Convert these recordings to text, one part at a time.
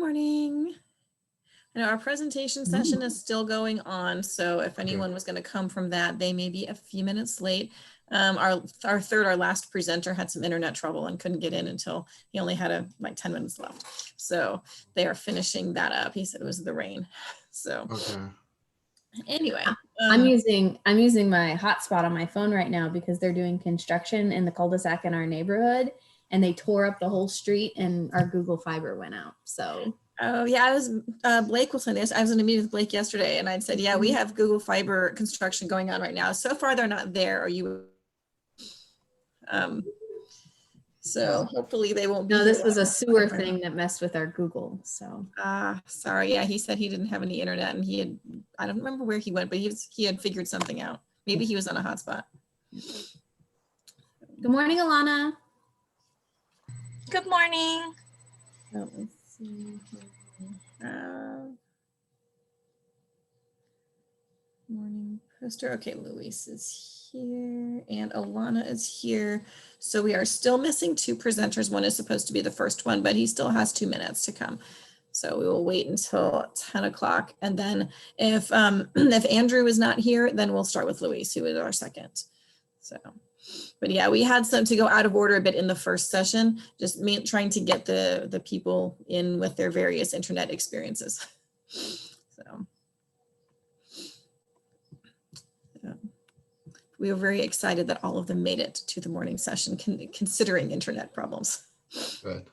morning. I know our presentation session is still going on, so if anyone was going to come from that, they may be a few minutes late. Our last presenter had some internet trouble and couldn't get in until he only had like 10 minutes left. So they are finishing that up. He said it was the rain. So anyway, I'm using my hotspot on my phone right now because they're doing construction in the cul-de-sac in our neighborhood, and they tore up the whole street, and our Google Fiber went out. So. Oh yeah, Blake was saying this. I was in a meeting with Blake yesterday, and I'd said, yeah, we have Google Fiber construction going on right now. So far, they're not there. Are you? So hopefully they won't be. No, this was a sewer thing that messed with our Google. So. Sorry. Yeah, he said he didn't have any internet, and I don't remember where he went, but he had figured something out. Maybe he was on a hotspot. Good morning, Alana. Good morning. Oh, let's see. Morning poster. Okay, Luis is here and Alana is here. So we are still missing two presenters. One is supposed to be the first one, but he still has 2 minutes to come. So we will wait until 10 o'clock. And then if Andrew is not here, then we'll start with Luis, who is our second. So, but yeah, we had some to go out of order a bit in the first session, just trying to get the people in with their various internet experiences. So. We were very excited that all of them made it to the morning session, considering internet problems. Good.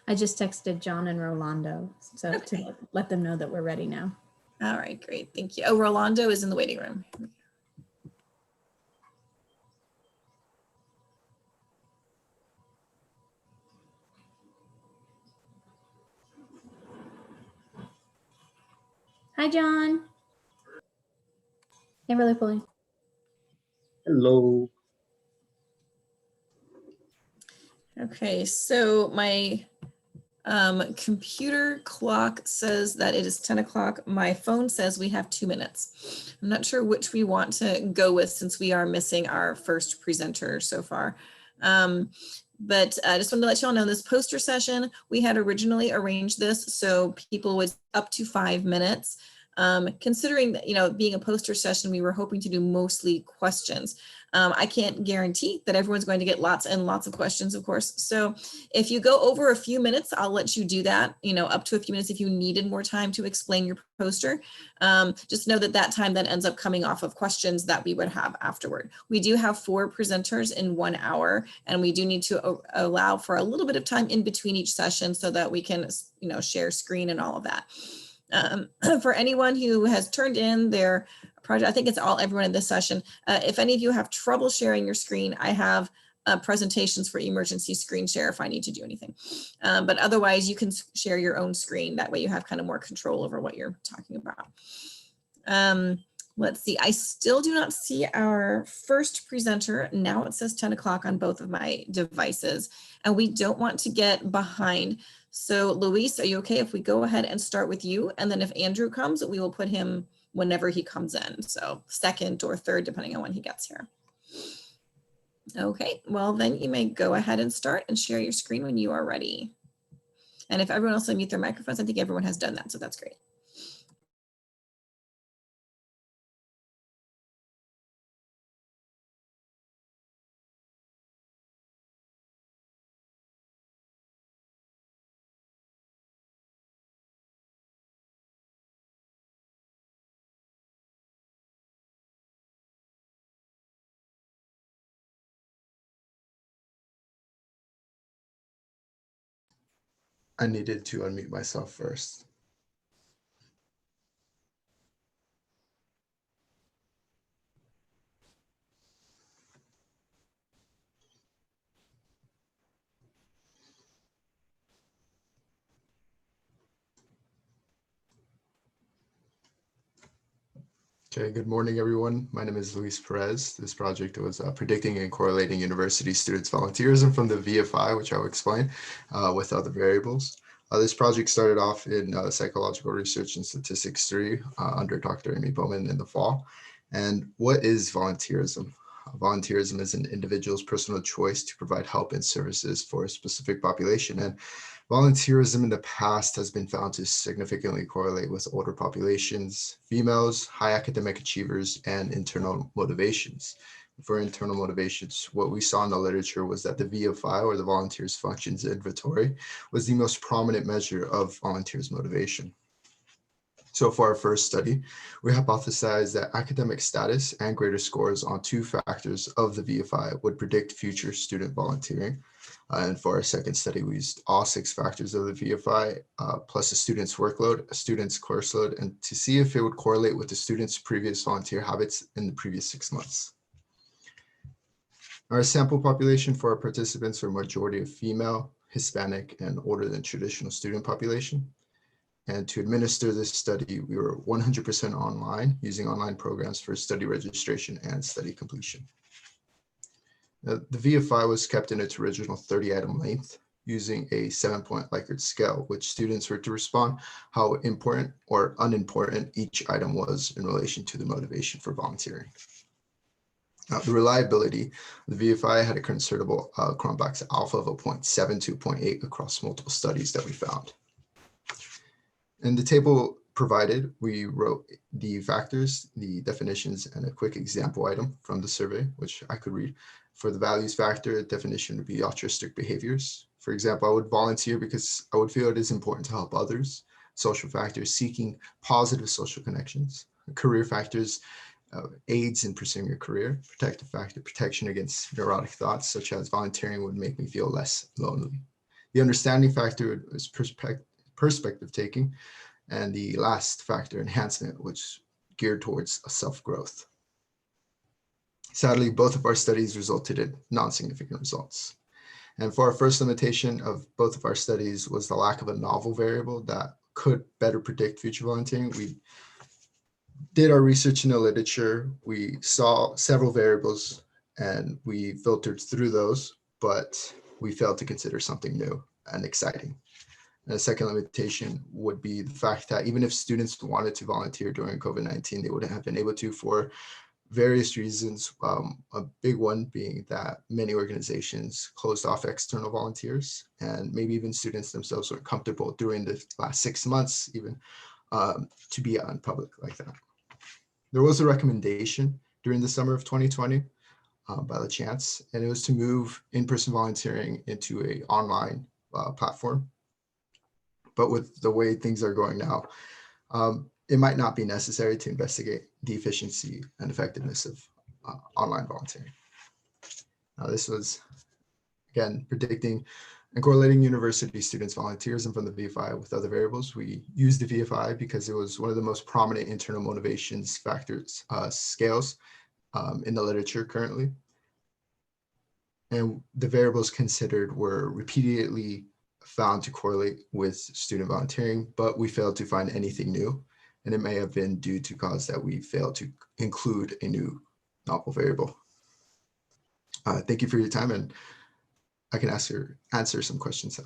I just texted John and Rolando, so Okay. to let them know that we're ready now. All right, great, thank you. Oh, Rolando is in the waiting room. Hi, John. Hey, really fully. Hello. Okay, so my computer clock says that it is 10 o'clock. My phone says we have 2 minutes. I'm not sure which we want to go with since we are missing our first presenter so far. But I just wanted to let you all know this poster session, we had originally arranged this so people would up to 5 minutes. Considering that, being a poster session, we were hoping to do mostly questions. I can't guarantee that everyone's going to get lots and lots of questions, of course. So if you go over a few minutes, I'll let you do that, up to a few minutes if you needed more time to explain your poster. Just know that time then ends up coming off of questions that we would have afterward. We do have 4 presenters in 1 hour, and we do need to allow for a little bit of time in between each session so that we can, share screen and all of that. For anyone who has turned in their project, I think it's everyone in this session. If any of you have trouble sharing your screen, I have presentations for emergency screen share if I need to do anything. But otherwise, you can share your own screen. That way you have kind of more control over what you're talking about. Let's see, I still do not see our first presenter. Now it says 10 o'clock on both of my devices, and we don't want to get behind. So Luis, are you okay if we go ahead and start with you? And then if Andrew comes, we will put him whenever he comes in. So second or third, depending on when he gets here. Okay, well then you may go ahead and start and share your screen when you are ready. And if everyone else unmute their microphones, I think everyone has done that, so that's great. I needed to unmute myself first. Okay, good morning, everyone. My name is Luis Perez. This project was predicting and correlating university students' volunteerism from the VFI, which I'll explain, with other variables. This project started off in Psychological Research and Statistics 3 under Dr. Amy Bohmann in the fall. And what is volunteerism? Volunteerism is an individual's personal choice to provide help and services for a specific population. And volunteerism in the past has been found to significantly correlate with older populations, females, high academic achievers, and internal motivations. For internal motivations, what we saw in the literature was that the VFI, or the Volunteers Functions Inventory, was the most prominent measure of volunteers' motivation. So for our first study, we hypothesized that academic status and greater scores on 2 factors of the VFI would predict future student volunteering. And for our second study, we used all 6 factors of the VFI, plus a student's workload, a student's course load, and to see if it would correlate with the student's previous volunteer habits in the previous 6 months. Our sample population for our participants were majority of female, Hispanic, and older than traditional student population. And to administer this study, we were 100% online, using online programs for study registration and study completion. The VFI was kept in its original 30-item length, using a 7-point Likert scale, which students were to respond how important or unimportant each item was in relation to the motivation for volunteering. The reliability, the VFI had a considerable Cronbach's alpha of a 0.7 to 0.8 across multiple studies that we found. In the table provided, we wrote the factors, the definitions, and a quick example item from the survey, which I could read. For the values factor, definition would be altruistic behaviors. For example, I would volunteer because I would feel it is important to help others. Social factors, seeking positive social connections. Career factors, aids in pursuing a career. Protective factor, protection against neurotic thoughts, such as volunteering would make me feel less lonely. The understanding factor is perspective taking, and the last factor, enhancement, which geared towards a self-growth. Sadly, both of our studies resulted in non-significant results. And for our first limitation of both of our studies was the lack of a novel variable that could better predict future volunteering. We did our research in the literature. We saw several variables and we filtered through those, but we failed to consider something new and exciting. And the second limitation would be the fact that even if students wanted to volunteer during COVID-19, they wouldn't have been able to for various reasons. A big one being that many organizations closed off external volunteers, and maybe even students themselves weren't comfortable during the last 6 months even to be out in public like that. There was a recommendation during the summer of 2020 by the chance, and it was to move in-person volunteering into an online platform. But with the way things are going now, it might not be necessary to investigate the efficiency and effectiveness of online volunteering. This was, again, predicting and correlating university students' volunteerism from the VFI with other variables. We used the VFI because it was one of the most prominent internal motivations factors scales in the literature currently. And the variables considered were repeatedly found to correlate with student volunteering, but we failed to find anything new. And it may have been due to cause that we failed to include a new novel variable. Thank you for your time, and I can answer some questions now.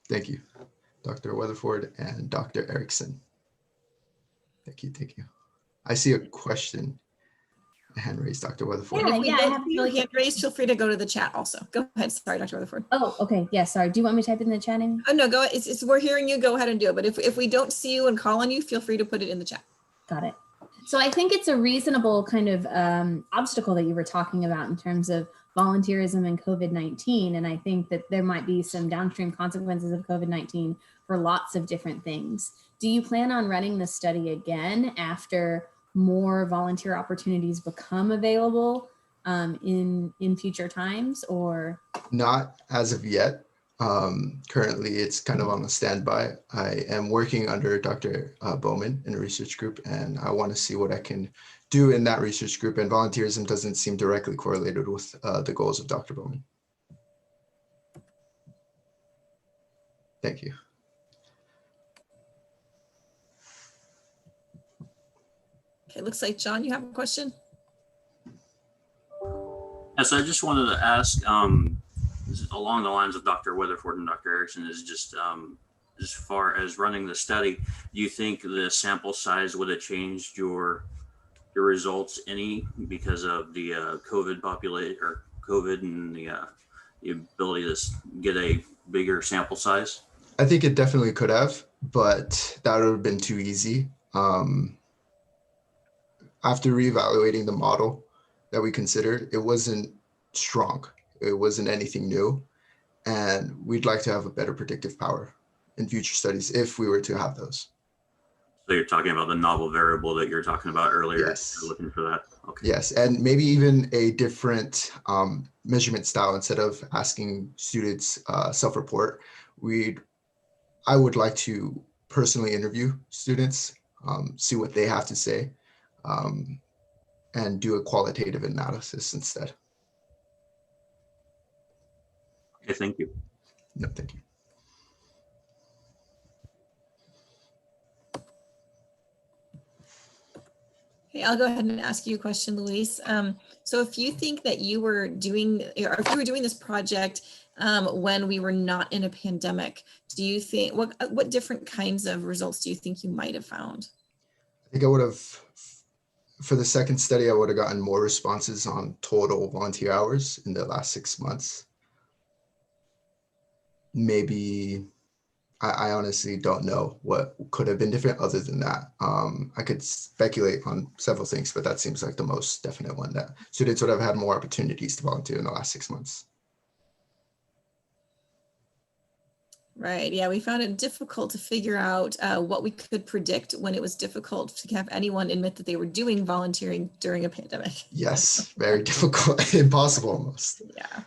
Thank you, Dr. Weatherford and Dr. Erickson. Thank you, thank you. I see a question, a hand raised, Dr. Weatherford. And if we I don't have see your hand raised, feel free to go to the chat also. Go ahead, sorry, Dr. Weatherford. Oh, okay. Yeah, sorry. Do you want me to type in the chat? Amy? Oh no, go. We're hearing you. Go ahead and do it. But if we don't see you and call on you, feel free to put it in the chat. Got it. So I think it's a reasonable kind of obstacle that you were talking about in terms of volunteerism and COVID-19. And I think that there might be some downstream consequences of COVID-19 for lots of different things. Do you plan on running the study again after more volunteer opportunities become available in future times, or? Not as of yet. Currently, it's kind of on a standby. I am working under Dr. Bohmann in a research group, and I want to see what I can do in that research group. And volunteerism doesn't seem directly correlated with the goals of Dr. Bohmann. Thank you. Okay, looks like John, you have a question? Yes, I just wanted to ask, along the lines of Dr. Weatherford and Dr. Erickson, is just as far as running the study, do you think the sample size would have changed your results any because of the COVID population or COVID and the ability to get a bigger sample size? I think it definitely could have, but that would have been too easy. After reevaluating the model that we considered, it wasn't strong. It wasn't anything new. And we'd like to have a better predictive power in future studies if we were to have those. So you're talking about the novel variable that you were talking about earlier. Yes. You're looking for that. Okay. Yes, and maybe even a different measurement style. Instead of asking students self-report, I would like to personally interview students, see what they have to say, and do a qualitative analysis instead. Okay, thank you. No, thank you. Okay, I'll go ahead and ask you a question, Luis. So if you think that you were doing, or if you were doing this project when we were not in a pandemic, do you think, what different kinds of results do you think you might have found? I think I would have, for the second study, I would have gotten more responses on total volunteer hours in the last 6 months. Maybe, I honestly don't know what could have been different other than that. I could speculate on several things, but that seems like the most definite one, that students would have had more opportunities to volunteer in the last 6 months. Right, yeah, we found it difficult to figure out what we could predict when it was difficult to have anyone admit that they were doing volunteering during a pandemic. Yes, very difficult, impossible almost. Yeah.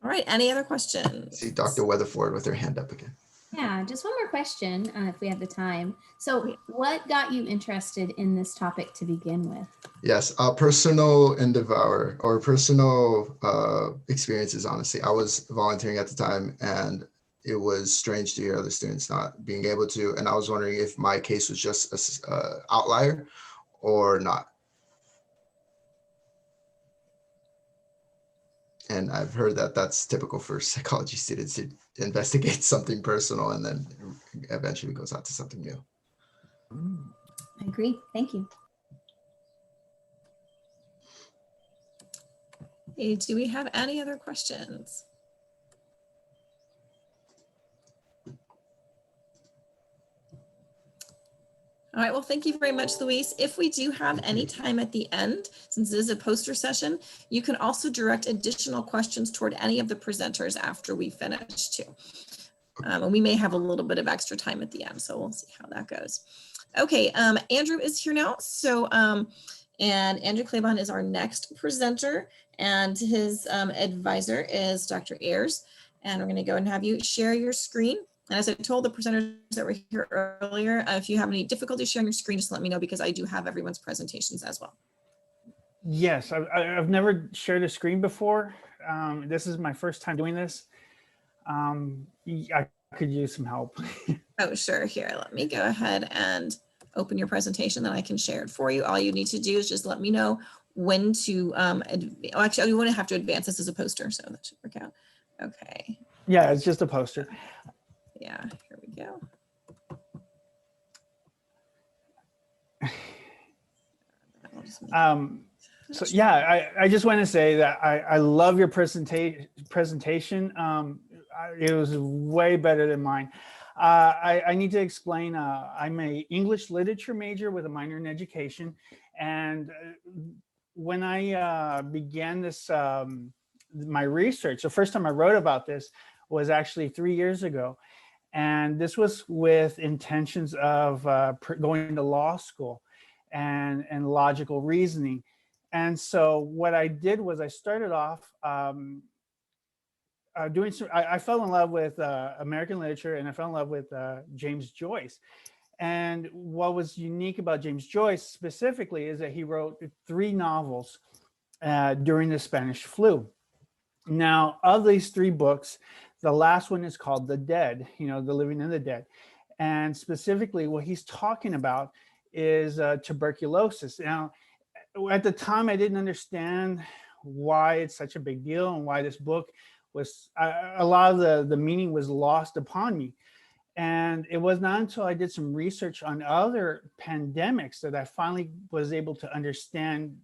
All right, any other questions? See Dr. Weatherford with her hand up again. Yeah, just one more question if we have the time. So what got you interested in this topic to begin with? Yes, personal endeavor or personal experiences, honestly. I was volunteering at the time and it was strange to hear other students not being able to. And I was wondering if my case was just an outlier or not. And I've heard that that's typical for psychology students to investigate something personal and then eventually goes out to something new. I agree. Thank you. Hey, do we have any other questions? All right, well, thank you very much, Luis. If we do have any time at the end, since this is a poster session, you can also direct additional questions toward any of the presenters after we finish too. And we may have a little bit of extra time at the end, so we'll see how that goes. Okay, Andrew is here now. So, and Andrew Claibon is our next presenter, and his advisor is Dr. Ayers. And we're gonna go and have you share your screen. And as I told the presenters that were here earlier, if you have any difficulty sharing your screen, just let me know because I do have everyone's presentations as well. Yes, I've never shared a screen before. This is my first time doing this. I could use some help. Oh, sure. Here, let me go ahead and open your presentation, then I can share it for you. All you need to do is just let me know when to, actually, you wouldn't have to advance. This as a poster, so that should work out. Okay. Yeah, it's just a poster. Yeah, here we go. So yeah, I just want to say that I love your presentation. It was way better than mine. I need to explain, I'm a English literature major with a minor in education. And when I began this, my research, the first time I wrote about this was actually 3 years ago. And this was with intentions of going to law school and logical reasoning. And so what I did was I started off doing some, I fell in love with American literature, and I fell in love with James Joyce. And what was unique about James Joyce specifically is that he wrote 3 novels during the Spanish flu. Now, of these 3 books, the last one is called The Dead, the living and the dead. And specifically what he's talking about is tuberculosis. Now, at the time, I didn't understand why it's such a big deal and why this book was, a lot of the meaning was lost upon me. And it was not until I did some research on other pandemics that I finally was able to understand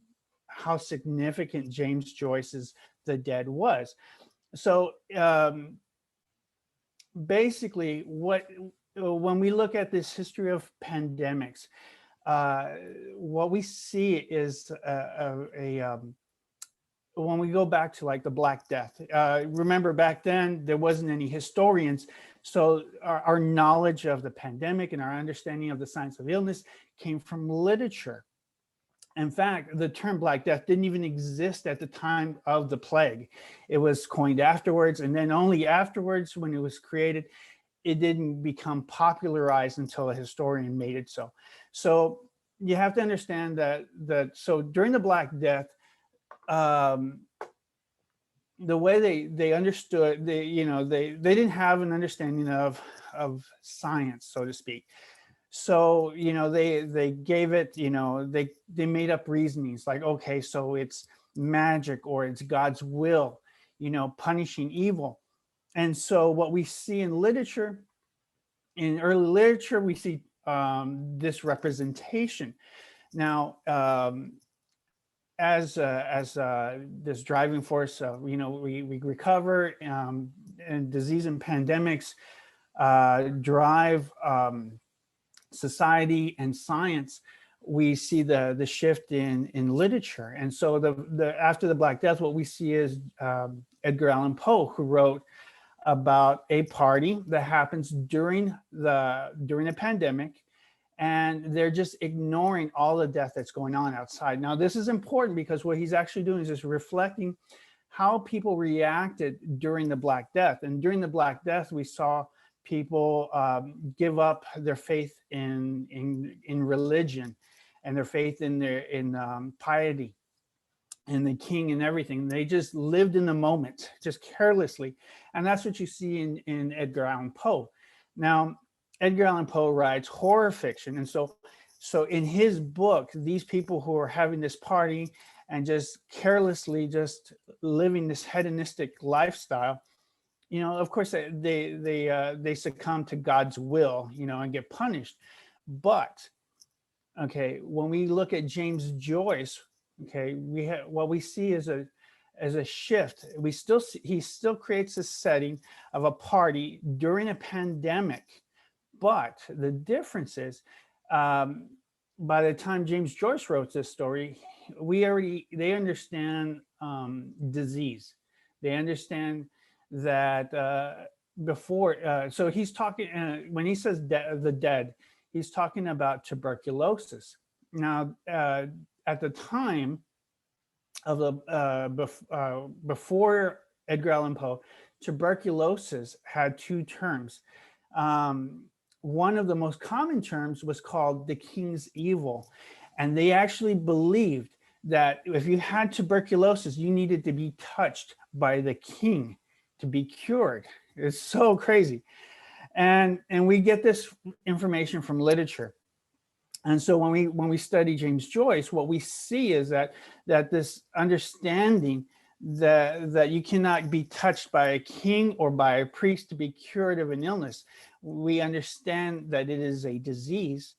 how significant James Joyce's The Dead was. So basically, when we look at this history of pandemics, what we see is when we go back to like the Black Death, remember back then there wasn't any historians. So our knowledge of the pandemic and our understanding of the science of illness came from literature. In fact, the term Black Death didn't even exist at the time of the plague. It was coined afterwards, and then only afterwards, when it was created, it didn't become popularized until a historian made it so. So you have to understand that so during the Black Death, the way they understood, they didn't have an understanding of science, so to speak. So they gave it, they made up reasonings like, okay, so it's magic or it's God's will, punishing evil. And so what we see in literature, in early literature, we see this representation. Now, as this driving force, we recover, and disease and pandemics drive society and science. We see the shift in literature. And so after the Black Death, what we see is Edgar Allan Poe, who wrote about a party that happens during the pandemic, and they're just ignoring all the death that's going on outside. Now, this is important because what he's actually doing is just reflecting how people reacted during the Black Death. And during the Black Death, we saw people give up their faith in religion and their faith in piety and the king and everything. They just lived in the moment, just carelessly. And that's what you see in Edgar Allan Poe. Now, Edgar Allan Poe writes horror fiction. And so in his book, these people who are having this party and just carelessly just living this hedonistic lifestyle, of course they succumb to God's will, and get punished. But okay, when we look at James Joyce, okay, what we see is a shift. He still creates a setting of a party during a pandemic, but the difference is, by the time James Joyce wrote this story, they understand disease. They understand that before, so he's talking, when he says the dead, he's talking about tuberculosis. Now, at the time of before Edgar Allan Poe, tuberculosis had 2 terms. One of the most common terms was called the king's evil. And they actually believed that if you had tuberculosis, you needed to be touched by the king to be cured. It's so crazy. And we get this information from literature. And so when we study James Joyce, what we see is that this understanding that you cannot be touched by a king or by a priest to be cured of an illness. We understand that it is a disease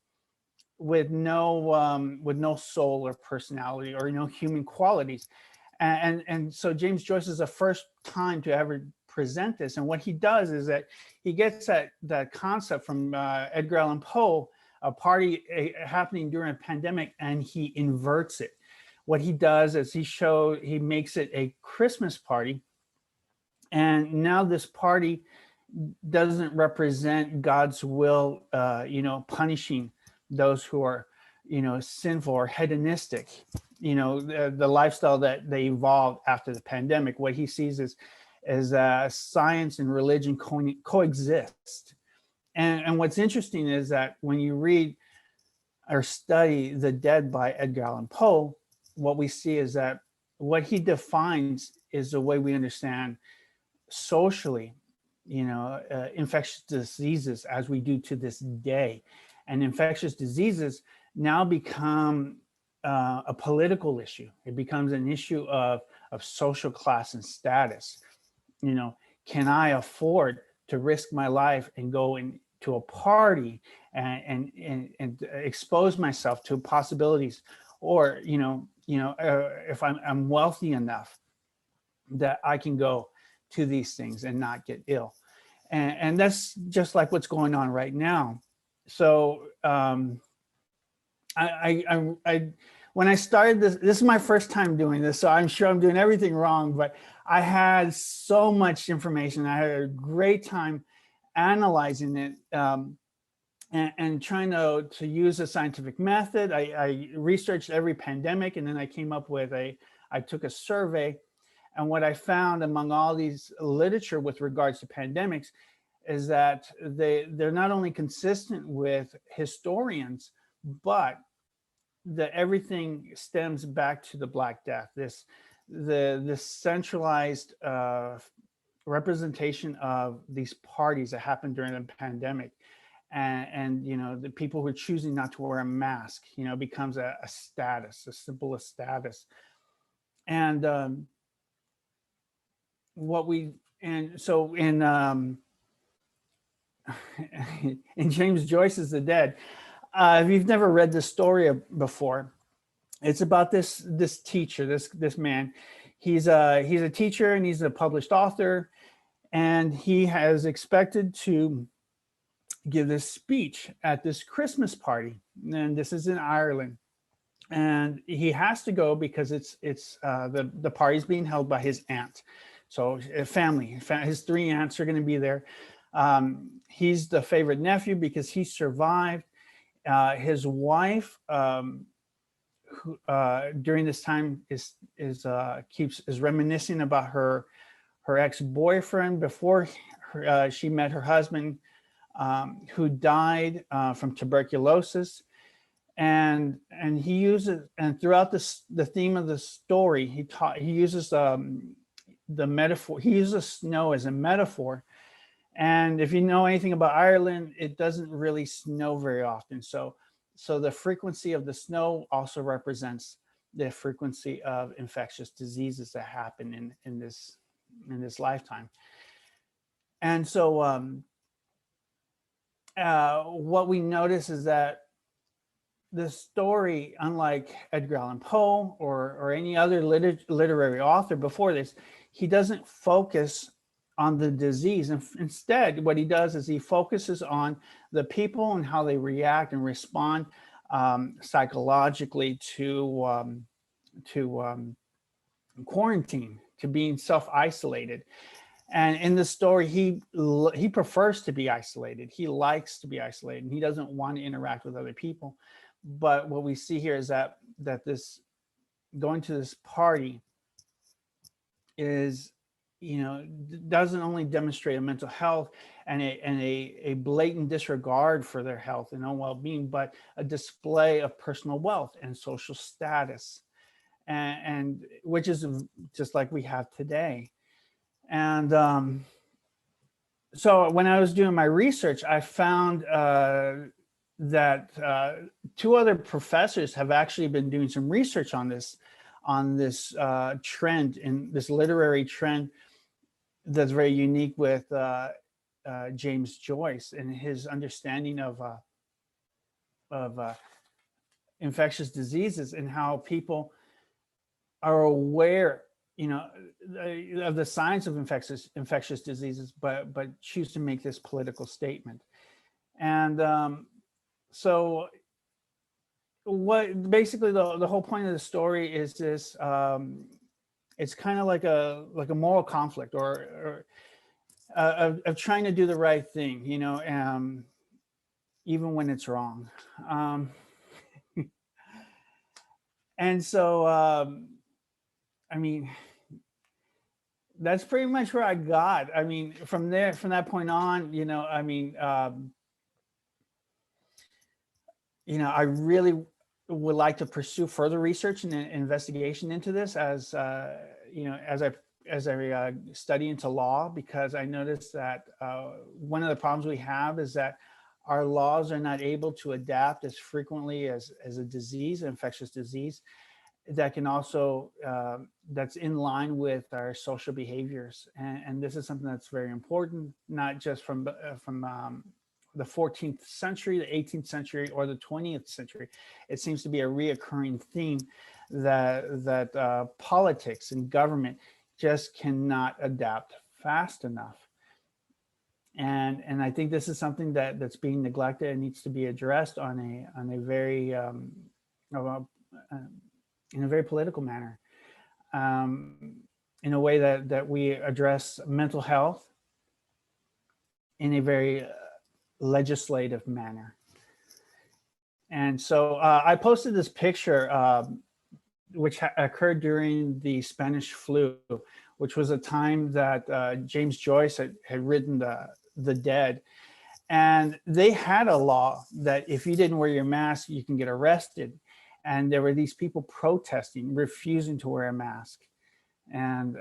with no soul or personality or no human qualities. And so James Joyce is the first time to ever present this. And what he does is that he gets that concept from Edgar Allan Poe, a party happening during a pandemic, and he inverts it. What he does is he makes it a Christmas party. And now this party doesn't represent God's will, punishing those who are, sinful or hedonistic, the lifestyle that they evolved after the pandemic. What he sees is science and religion coexist. And what's interesting is that when you read or study The Dead by Edgar Allan Poe, what we see is that what he defines is the way we understand socially, infectious diseases as we do to this day. And infectious diseases now become a political issue. It becomes an issue of social class and status. Can I afford to risk my life and go into a party and expose myself to possibilities? Or, if I'm wealthy enough that I can go to these things and not get ill. And that's just like what's going on right now. So when I started this is my first time doing this, so I'm sure I'm doing everything wrong, but I had so much information. I had a great time analyzing it and trying to use a scientific method. I researched every pandemic, and then I came up with I took a survey. And what I found among all these literature with regards to pandemics is that they're not only consistent with historians, but that everything stems back to the Black Death, this centralized representation of these parties that happened during the pandemic. And the people who are choosing not to wear a mask, becomes a status, a symbol of status. And so in James Joyce's The Dead, if you've never read this story before, it's about this teacher, this man. He's a teacher and he's a published author, and he has expected to give this speech at this Christmas party, and this is in Ireland. And he has to go because the party's being held by his aunt. So family, his 3 aunts are going to be there. He's the favorite nephew because he survived. His wife, who during this time is reminiscing about her ex-boyfriend before she met her husband, who died from tuberculosis. And he uses, and throughout the theme of the story, he uses the metaphor. He uses snow as a metaphor. And if you know anything about Ireland, it doesn't really snow very often. So the frequency of the snow also represents the frequency of infectious diseases that happen in this lifetime. And so what we notice is that the story, unlike Edgar Allan Poe or any other literary author before this, he doesn't focus on the disease. And instead, what he does is he focuses on the people and how they react and respond psychologically to quarantine, to being self-isolated. And in the story, he prefers to be isolated. He likes to be isolated, and he doesn't want to interact with other people. But what we see here is that this going to this party is, doesn't only demonstrate a mental health and a blatant disregard for their health and own well-being, but a display of personal wealth and social status, and which is just like we have today. And so when I was doing my research, I found that 2 other professors have actually been doing some research on this trend, in this literary trend that's very unique with James Joyce and his understanding of infectious diseases, and how people are aware, of the science of infectious diseases, but choose to make this political statement. And so what basically the whole point of the story is this, it's kind of like a moral conflict or of trying to do the right thing, even when it's wrong. And so, I mean, that's pretty much where I got. I mean, from that point on, I really would like to pursue further research and investigation into this as I study into law, because I noticed that one of the problems we have is that our laws are not able to adapt as frequently as a disease, an infectious disease, that can also, that's in line with our social behaviors. And this is something that's very important, not just from the 14th century, the 18th century, or the 20th century. It seems to be a reoccurring theme that politics and government just cannot adapt fast enough. And I think this is something that's being neglected and needs to be addressed on a very in a very political manner, in a way that we address mental health in a very legislative manner. And so I posted this picture, which occurred during the Spanish flu, which was a time that James Joyce had written The Dead. And they had a law that if you didn't wear your mask, you can get arrested. And there were these people protesting, refusing to wear a mask. And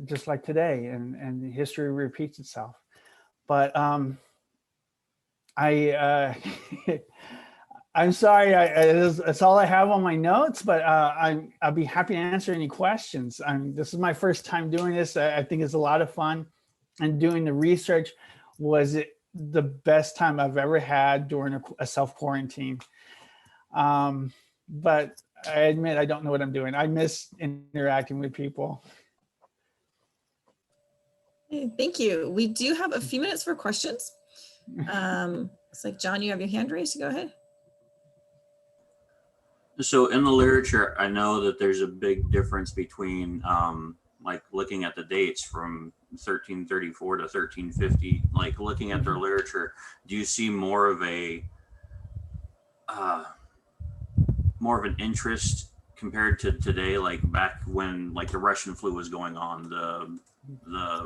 just like today, and history repeats itself. But I'm sorry, that's all I have on my notes, but I'll be happy to answer any questions. This is my first time doing this. I think it's a lot of fun, and doing the research was the best time I've ever had during a self-quarantine. But I admit I don't know what I'm doing. I miss interacting with people. Thank you. We do have a few minutes for questions. It's like, John, you have your hand raised, go ahead. So in the literature, I know that there's a big difference between like looking at the dates from 1334 to 1350, like looking at their literature. Do you see more of an interest compared to today, like back when like the Russian flu was going on, the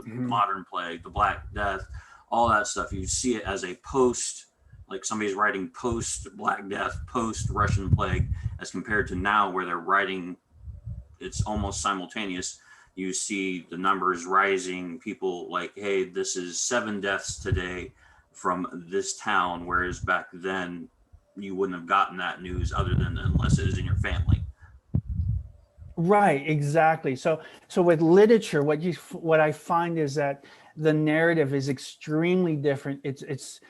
modern plague, the Black Death, all that stuff? You see it as a post, like somebody's writing post Black Death, post Russian plague, as compared to now where they're writing, it's almost simultaneous. You see the numbers rising, people like, hey, this is 7 deaths today from this town, whereas back then you wouldn't have gotten that news other than unless it was in your family. Right, exactly. So with literature, what I find is that the narrative is extremely different. It's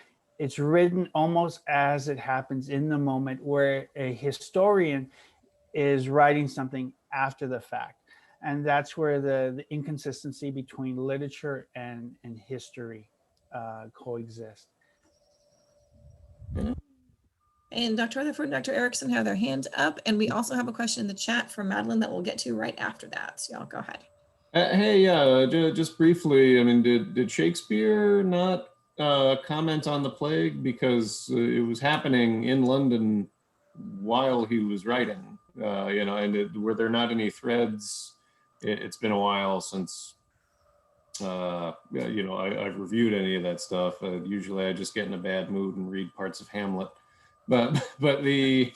written almost as it happens in the moment, where a historian is writing something after the fact. And that's where the inconsistency between literature and history coexist. And Dr. Rutherford and Dr. Erickson have their hands up. And we also have a question in the chat from Madeline that we'll get to right after that. So y'all go ahead. Hey, yeah, just briefly, I mean, did Shakespeare not comment on the plague because it was happening in London while he was writing, and were there not any threads? It's been a while since, I've reviewed any of that stuff. Usually I just get in a bad mood and read parts of Hamlet. But the,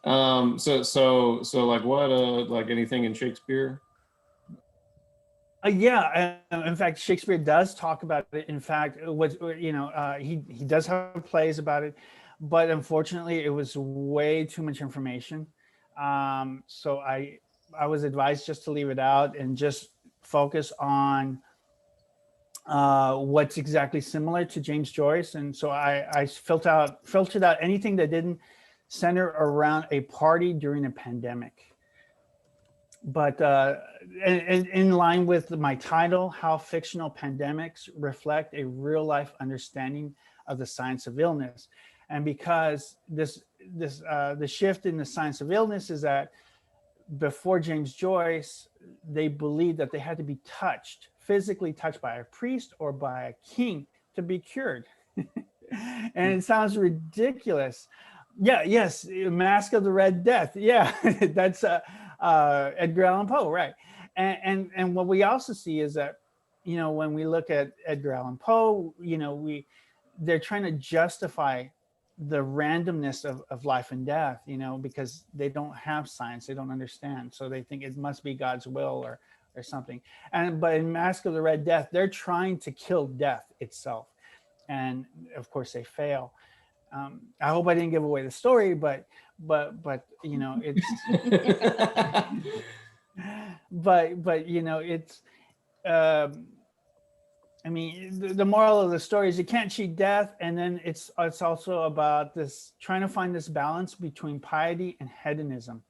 so like what, like anything in Shakespeare? Yeah, in fact, Shakespeare does talk about it. In fact, he does have plays about it, but unfortunately, it was way too much information. So I was advised just to leave it out and just focus on what's exactly similar to James Joyce. And so I filtered out anything that didn't center around a party during a pandemic. But in line with my title, How Fictional Pandemics Reflect a Real Life Understanding of the Science of Illness. And because the shift in the science of illness is that before James Joyce, they believed that they had to be physically touched by a priest or by a king to be cured. And it sounds ridiculous. Yeah, yes, Mask of the Red Death. Yeah, that's Edgar Allan Poe, right? And what we also see is that, when we look at Edgar Allan Poe, they're trying to justify the randomness of life and death, you know, because they don't have science, they don't understand. So they think it must be God's will or something. But in Mask of the Red Death, they're trying to kill death itself. And of course they fail. I hope I didn't give away the story, but you know, it's, but you know, it's, I mean, the moral of the story is you can't cheat death. And then it's also about this, trying to find this balance between piety and hedonism.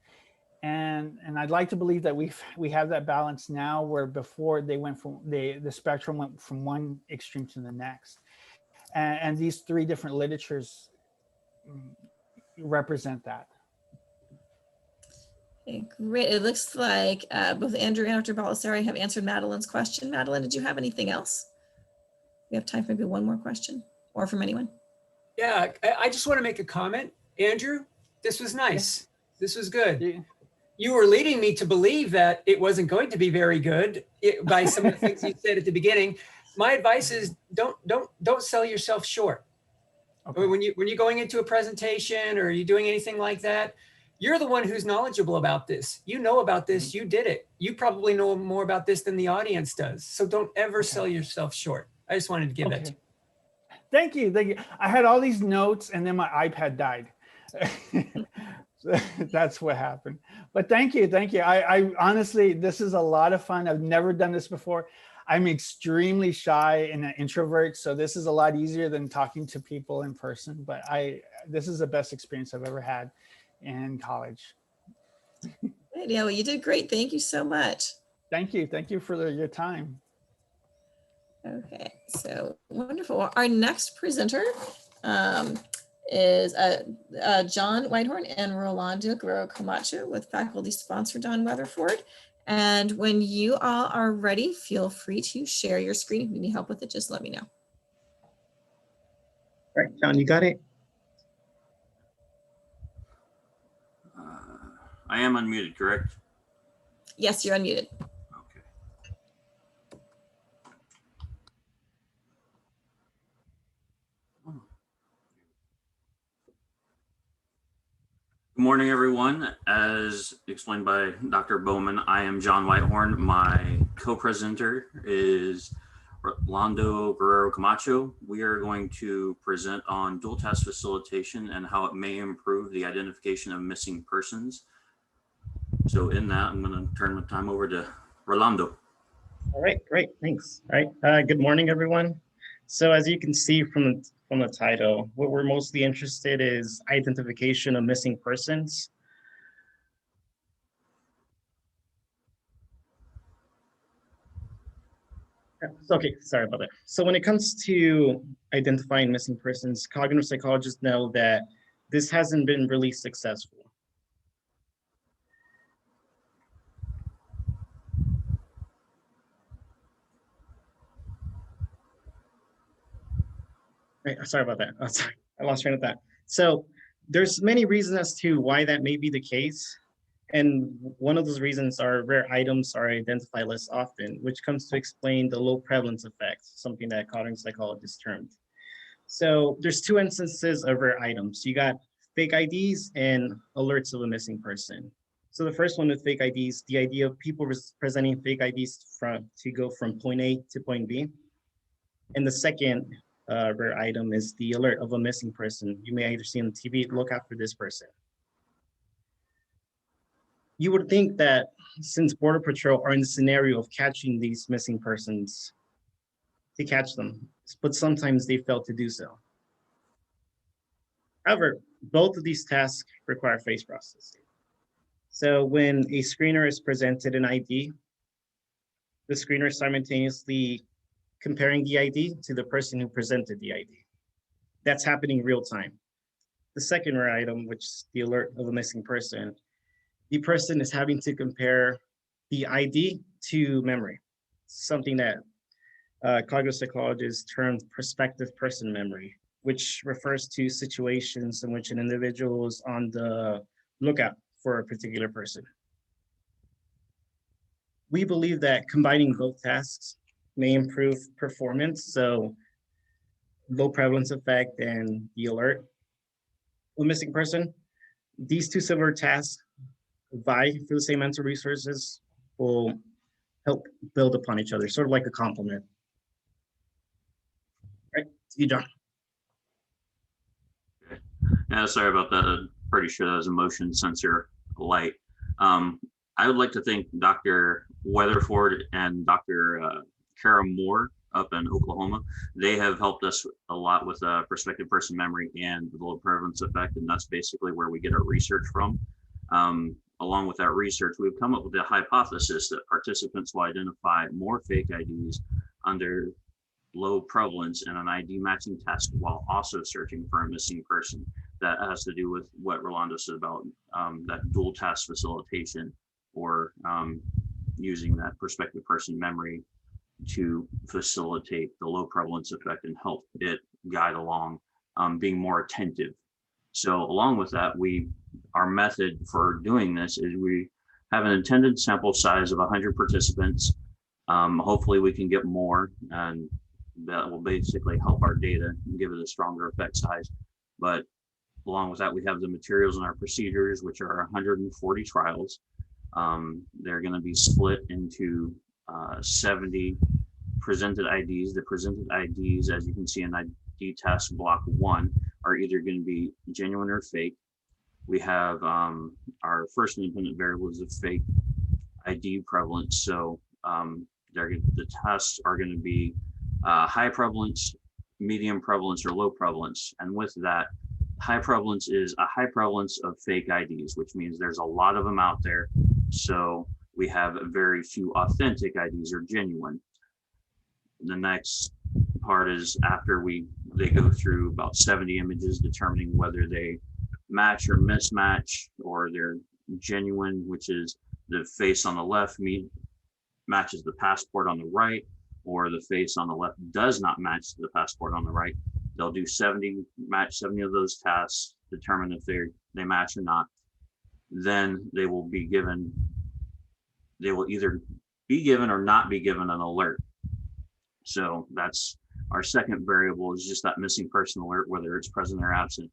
And I'd like to believe that we have that balance now, where before they went from the spectrum went from one extreme to the next. And these three different literatures represent that. Okay, great. It looks like both Andrew and Dr. Baldessari have answered Madeline's question. Madeline, did you have anything else? We have time for maybe one more question, or from anyone. Yeah, I just want to make a comment. Andrew, this was nice. This was good. Yeah. You were leading me to believe that it wasn't going to be very good by some of the things you said at the beginning. My advice is don't sell yourself short. Okay. When you're going into a presentation or you're doing anything like that, you're the one who's knowledgeable about this. You know about this. You did it. You probably know more about this than the audience does. So don't ever sell yourself short. I just wanted to give that to you. Thank you. Thank you. I had all these notes and then my iPad died. So that's what happened. But thank you. Thank you. I honestly, this is a lot of fun. I've never done this before. I'm extremely shy and an introvert. So this is a lot easier than talking to people in person. But this is the best experience I've ever had in college. Yeah, well, you did great. Thank you so much. Thank you. Thank you for your time. Okay, so wonderful. Our next presenter is John Whitehorn and Rolando Guerrero Camacho with faculty sponsor Don Weatherford. And when you all are ready, feel free to share your screen. If you need help with it, just let me know. All right, John, you got it? I am unmuted, correct? Yes, you're unmuted. Okay. Good morning, everyone. As explained by Dr. Bohmann, I am John Whitehorn. My co-presenter is Rolando Guerrero Camacho. We are going to present on dual task facilitation and how it may improve the identification of missing persons. So in that, I'm going to turn the time over to Rolando. All right, great, thanks. All right, good morning, everyone. So as you can see from the title, what we're mostly interested in is identification of missing persons. Okay, sorry about that. So when it comes to identifying missing persons, cognitive psychologists know that this hasn't been really successful. Right, sorry about that. Oh, sorry, I lost train of thought. So there's many reasons as to why that may be the case. And one of those reasons are rare items are identified less often, which comes to explain the low prevalence effect, something that cognitive psychologists termed. So there's two instances of rare items. You got fake IDs and alerts of a missing person. So the first one with fake IDs, the idea of people presenting fake IDs to go from point A to point B. And the second rare item is the alert of a missing person. You may either see on the TV, look out for this person. You would think that since Border Patrol are in the scenario of catching these missing persons, to catch them, but sometimes they fail to do so. However, both of these tasks require face processing. So when a screener is presented an ID, the screener is simultaneously comparing the ID to the person who presented the ID. That's happening real time. The second rare item, which is the alert of a missing person, the person is having to compare the ID to memory, something that cognitive psychologists term prospective person memory, which refers to situations in which an individual is on the lookout for a particular person. We believe that combining both tasks may improve performance, so low prevalence effect and the alert, a missing person. These two similar tasks vie for the same mental resources, will help build upon each other, sort of like a complement. Right, you, John. Yeah, sorry about that. I'm pretty sure that was a motion sensor light. I would like to thank Dr. Weatherford and Dr. Kara Moore up in Oklahoma. They have helped us a lot with prospective person memory and the low prevalence effect, and that's basically where we get our research from. Along with that research, we've come up with a hypothesis that participants will identify more fake IDs under low prevalence in an ID matching test while also searching for a missing person. That has to do with what Rolando said about that dual task facilitation, or using that prospective person memory to facilitate the low prevalence effect and help it guide along, being more attentive. So along with that, our method for doing this is we have an intended sample size of 100 participants. Hopefully we can get more, and that will basically help our data and give it a stronger effect size. But along with that, we have the materials and our procedures, which are 140 trials. They're going to be split into 70 presented IDs. The presented IDs, as you can see in ID task block 1, are either going to be genuine or fake. We have our first independent variables of fake ID prevalence. So the tests are going to be high prevalence, medium prevalence, or low prevalence. And with that, high prevalence is a high prevalence of fake IDs, which means there's a lot of them out there. So we have very few authentic IDs or genuine. The next part is after they go through about 70 images, determining whether they match or mismatch, or they're genuine, which is the face on the left matches the passport on the right, or the face on the left does not match the passport on the right. They'll do 70 of those tasks, determine if they match or not. Then they will either be given or not be given an alert. So that's our second variable, is just that missing person alert, whether it's present or absent.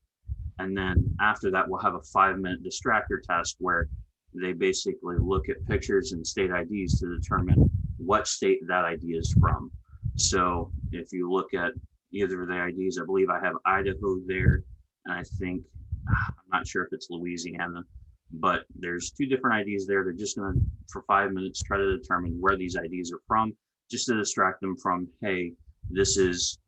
And then after that, we'll have a 5-minute distractor test where they basically look at pictures and state IDs to determine what state that ID is from. So if you look at either of the IDs, I believe I have Idaho there, and I think, I'm not sure if it's Louisiana, but there's 2 different IDs there. They're just going to, for 5 minutes, try to determine where these IDs are from, just to distract them from, hey, this is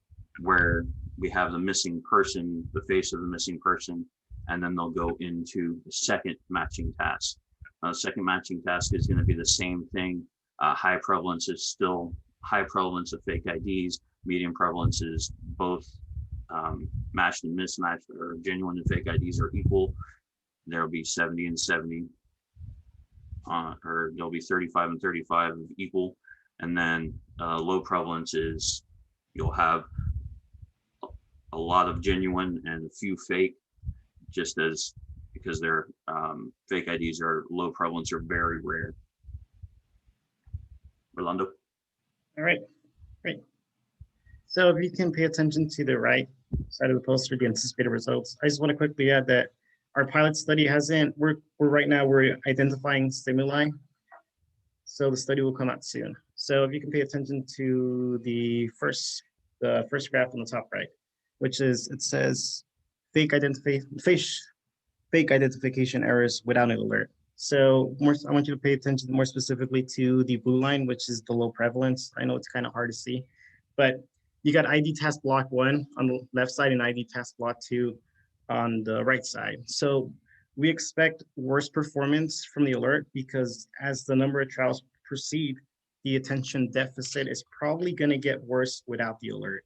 where we have the missing person, the face of the missing person, and then they'll go into the second matching task. The second matching task is going to be the same thing. High prevalence is still high prevalence of fake IDs. Medium prevalence is both matched and mismatched, or genuine and fake IDs are equal. There'll be 70 and 70, or there'll be 35 and 35 of equal. And then low prevalence is you'll have a lot of genuine and a few fake, just as because their fake IDs are low prevalence or very rare. Rolando. All right, great. So if you can pay attention to the right side of the poster, the anticipated results. I just want to quickly add that our pilot study we're right now, we're identifying stimuli. So the study will come out soon. So if you can pay attention to the first graph on the top right, which is, it says fake identification errors without an alert. So I want you to pay attention more specifically to the blue line, which is the low prevalence. I know it's kind of hard to see, but you got ID task block 1 on the left side and ID task block 2 on the right side. So we expect worse performance from the alert, because as the number of trials proceed, the attention deficit is probably going to get worse without the alert.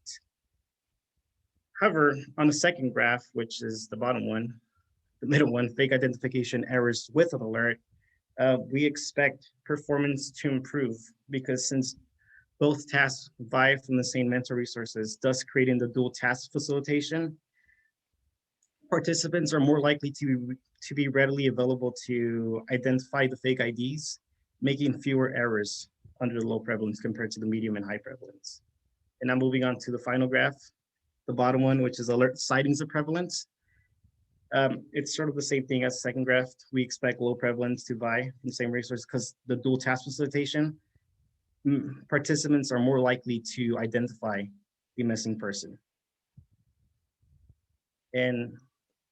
However, on the second graph, which is the bottom one, the middle one, fake identification errors with an alert, we expect performance to improve, because since both tasks vie from the same mental resources, thus creating the dual task facilitation, participants are more likely to be readily available to identify the fake IDs, making fewer errors under the low prevalence compared to the medium and high prevalence. And now moving on to the final graph, the bottom one, which is alert sightings of prevalence. It's sort of the same thing as second graph. We expect low prevalence to buy from the same resource because the dual task facilitation, participants are more likely to identify the missing person. And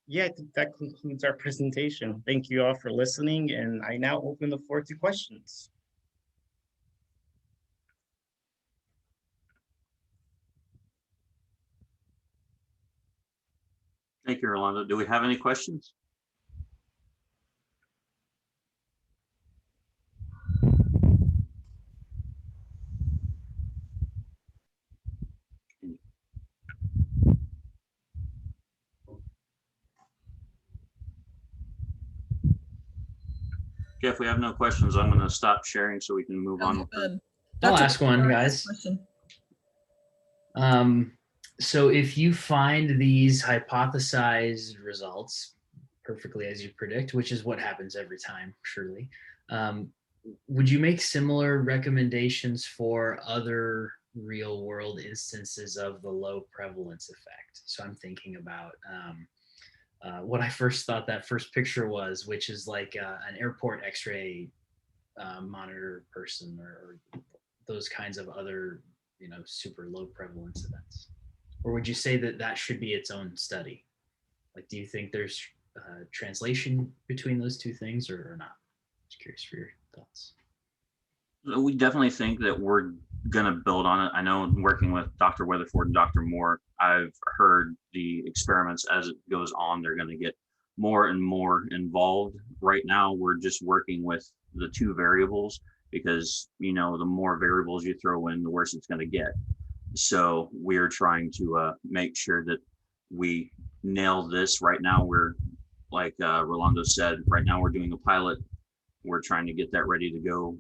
yeah, I think that concludes our presentation. Thank you all for listening, and I now open the floor to questions. Thank you, Rolando. Do we have any questions? Okay, if we have no questions, I'm going to stop sharing so we can move on. I'll I'll ask one, guys. So if you find these hypothesized results perfectly as you predict, which is what happens every time, surely, would you make similar recommendations for other real world instances of the low prevalence effect? So I'm thinking about what I first thought that first picture was, which is like an airport x-ray monitor person or those kinds of other, super low prevalence events. Or would you say that that should be its own study? Like, do you think there's translation between those two things or not? Just curious for your thoughts. We definitely think that we're going to build on it. I know working with Dr. Weatherford and Dr. Moore, I've heard the experiments as it goes on, they're going to get more and more involved. Right now, we're just working with the two variables because, the more variables you throw in, the worse it's going to get. So we're trying to make sure that we nail this. Right now, we're, like Rolando said, right now we're doing a pilot. We're trying to get that ready to go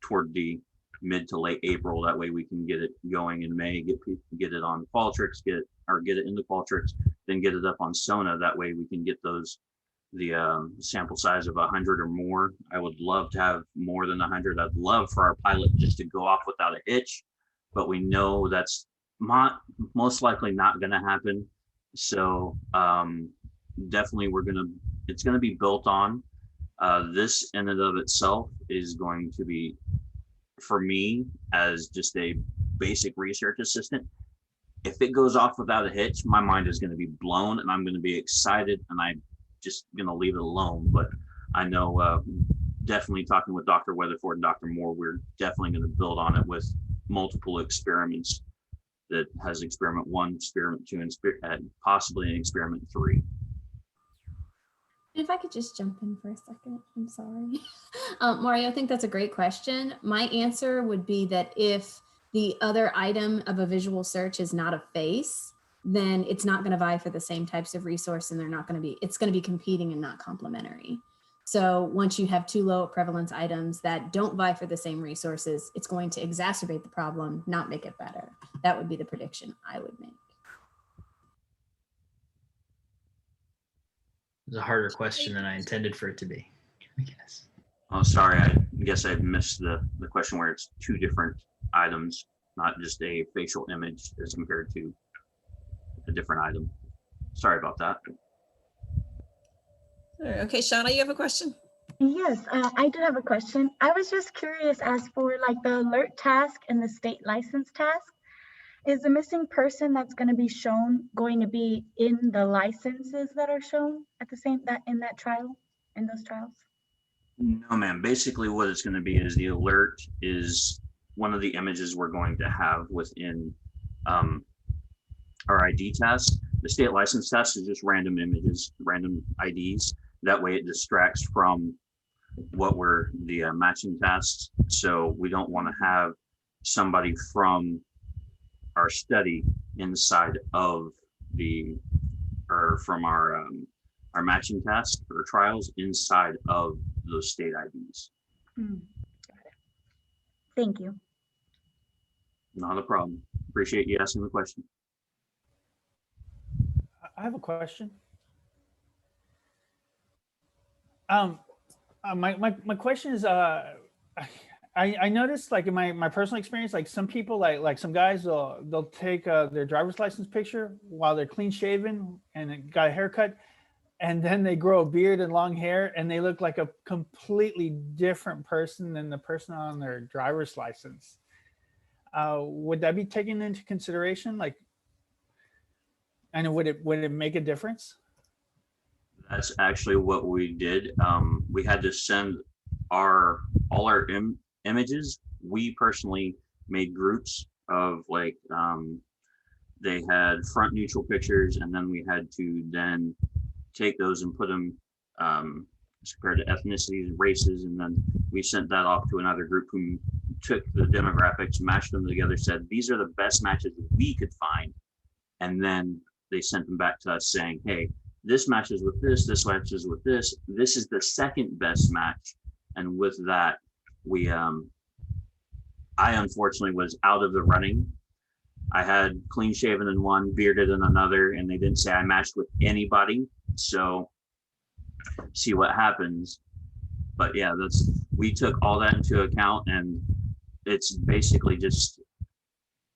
toward the mid to late April. That way we can get it going in May, get it on Qualtrics, get it into Qualtrics, then get it up on Sona. That way we can get the sample size of 100 or more. I would love to have more than 100. I'd love for our pilot just to go off without a hitch, but we know that's most likely not going to happen. So definitely it's going to be built on. This in and of itself is going to be, for me, as just a basic research assistant, if it goes off without a hitch, my mind is going to be blown and I'm going to be excited and I'm just going to leave it alone. But I know definitely talking with Dr. Weatherford and Dr. Moore, we're definitely going to build on it with multiple experiments that has experiment 1, experiment 2, and possibly an experiment 3. If I could just jump in for a second, I'm sorry. Mario, I think that's a great question. My answer would be that if the other item of a visual search is not a face, then it's not going to vie for the same types of resource and it's going to be competing and not complementary. So once you have 2 low prevalence items that don't vie for the same resources, it's going to exacerbate the problem, not make it better. That would be the prediction I would make. It's a harder question than I intended for it to be, I guess. Oh, sorry. I guess I missed the question where it's 2 different items, not just a facial image as compared to a different item. Sorry about that. Okay, Shauna, you have a question? Yes, I do have a question. I was just curious as for like the alert task and the state license task. Is the missing person that's going to be shown going to be in the licenses that are shown at the same in that trial, in those trials? No, ma'am. Basically, what it's going to be is the alert is one of the images we're going to have within our ID task. The state license task is just random images, random IDs. That way, it distracts from what were the matching tasks. So we don't want to have somebody from our study inside of from our matching task or trials inside of those state IDs. Got it. Thank you. Not a problem. Appreciate you asking the question. I have a question. My question is, I noticed, like in my personal experience, like some people, like some guys, they'll take their driver's license picture while they're clean shaven and got a haircut. and then they grow a beard and long hair and they look like a completely different person than the person on their driver's license. Would that be taken into consideration? Like, and would it make a difference? That's actually what we did. We had to send all our images. We personally made groups of like, they had front neutral pictures, and then we had to then take those and put them compared to ethnicities and races, and then we sent that off to another group who took the demographics, matched them together, said these are the best matches we could find, and then they sent them back to us saying, hey, this matches with this matches with this is the second best match. And with that, we I unfortunately was out of the running. I had clean shaven in one, bearded in another, and they didn't say I matched with anybody. So see what happens. But yeah, we took all that into account, and it's basically just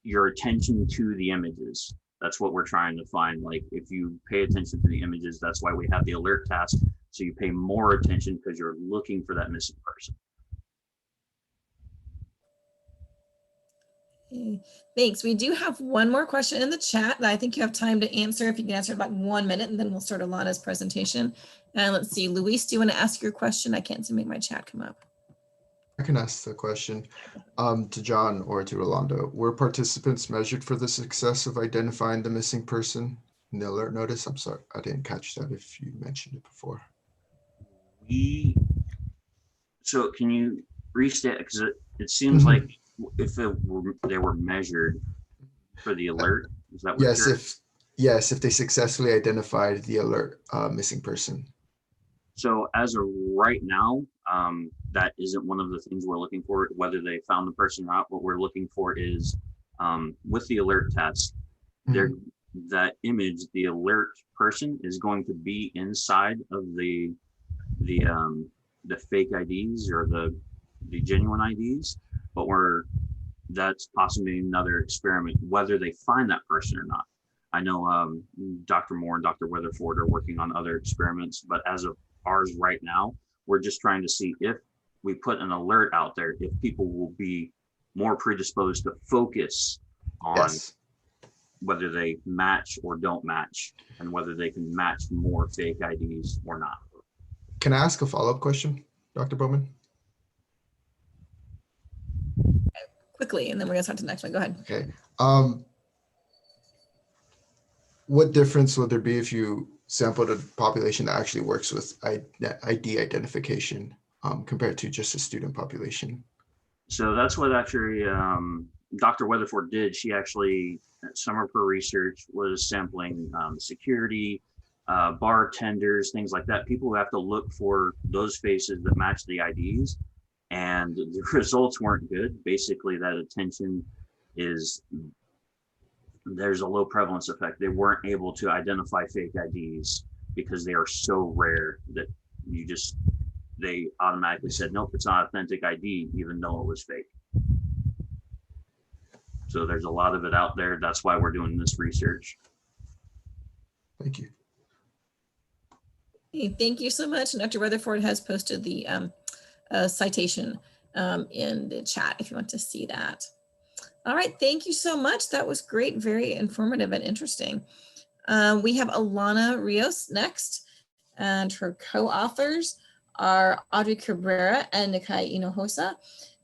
your attention to the images. That's what we're trying to find. Like, if you pay attention to the images, that's why we have the alert task. So you pay more attention because you're looking for that missing person. Okay, thanks. We do have one more question in the chat that I think you have time to answer. If you can answer about 1 minute, and then we'll start Alana's presentation. And let's see, Luis, do you want to ask your question? I can't see make my chat come up. I can ask the question to John or to Rolando. Were participants measured for the success of identifying the missing person in the alert notice? I'm sorry, I didn't catch that if you mentioned it before. So can you restate, because it seems like if they were measured for the alert, is that what yes, if they successfully identified the alert missing person. So as of right now, that isn't one of the things we're looking for, whether they found the person or not. What we're looking for is with the alert test, that image, the alert person is going to be inside of the fake IDs or the genuine IDs, but that's possibly another experiment, whether they find that person or not. I know Dr. Moore and Dr. Weatherford are working on other experiments, but as of ours right now, we're just trying to see if we put an alert out there, if people will be more predisposed to focus on whether they match or don't match, and whether they can match more fake IDs or not. Can I ask a follow-up question, Dr. Bohmann? Quickly, and then we're gonna start to the next one. Go ahead. Okay. What difference would there be if you sampled a population that actually works with ID identification compared to just a student population? So that's what actually Dr. Weatherford did. She actually, some of her research was sampling security, bartenders, things like that. People who have to look for those faces that match the IDs, and the results weren't good. Basically, that attention is, there's a low prevalence effect. They weren't able to identify fake IDs because they are so rare that they automatically said, nope, it's not authentic ID, even though it was fake. So there's a lot of it out there. That's why we're doing this research. Thank you. Hey, thank you so much. And Dr. Weatherford has posted the citation in the chat if you want to see that. All right, thank you so much. That was great, very informative and interesting. We have Alana Rios next, and her co-authors are Audrey Cabrera and Nikai Hinojosa,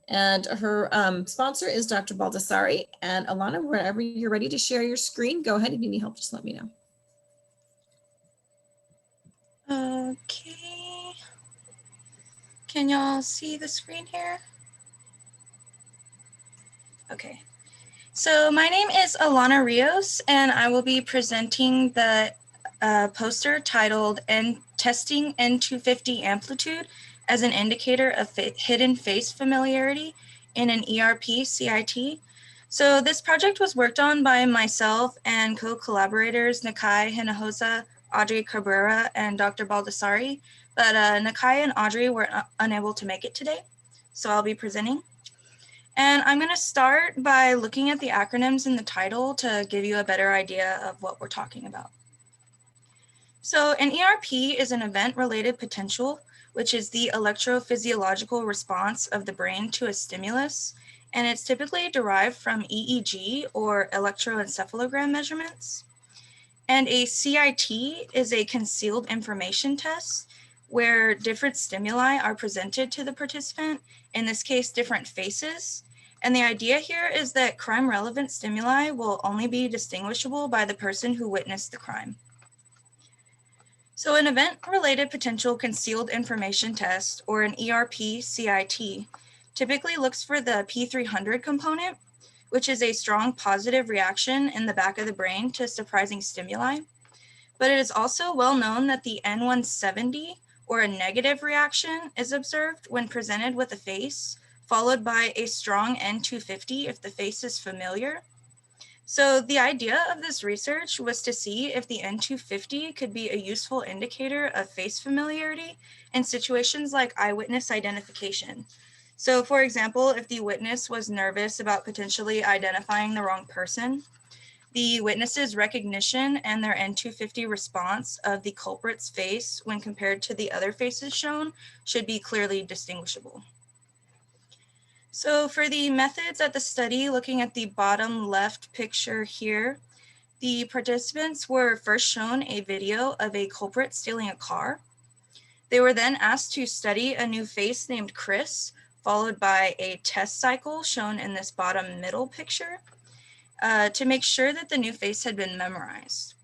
and her sponsor is Dr. Baldassari. And Alana, whenever you're ready to share your screen, go ahead. If you need help, just let me know. Okay. Can y'all see the screen here? Okay. So my name is Alana Rios, and I will be presenting the poster titled Testing N250 Amplitude as an Indicator of Hidden Face Familiarity in an ERP CIT. So this project was worked on by myself and co-collaborators Nikai Hinojosa, Audrey Cabrera, and Dr. Baldassari, but Nikai and Audrey were unable to make it today, so I'll be presenting. And I'm going to start by looking at the acronyms in the title to give you a better idea of what we're talking about. So an ERP is an event-related potential, which is the electrophysiological response of the brain to a stimulus, and it's typically derived from EEG or electroencephalogram measurements. And a CIT is a concealed information test where different stimuli are presented to the participant, in this case, different faces. And the idea here is that crime-relevant stimuli will only be distinguishable by the person who witnessed the crime. So an event-related potential concealed information test, or an ERP-CIT, typically looks for the P300 component, which is a strong positive reaction in the back of the brain to surprising stimuli. But it is also well known that the N170, or a negative reaction, is observed when presented with a face, followed by a strong N250 if the face is familiar. So the idea of this research was to see if the N250 could be a useful indicator of face familiarity in situations like eyewitness identification. So for example, if the witness was nervous about potentially identifying the wrong person, the witness's recognition and their N250 response of the culprit's face when compared to the other faces shown should be clearly distinguishable. So for the methods at the study, looking at the bottom left picture here, the participants were first shown a video of a culprit stealing a car. They were then asked to study a new face named Chris, followed by a test cycle shown in this bottom middle picture to make sure that the new face had been memorized.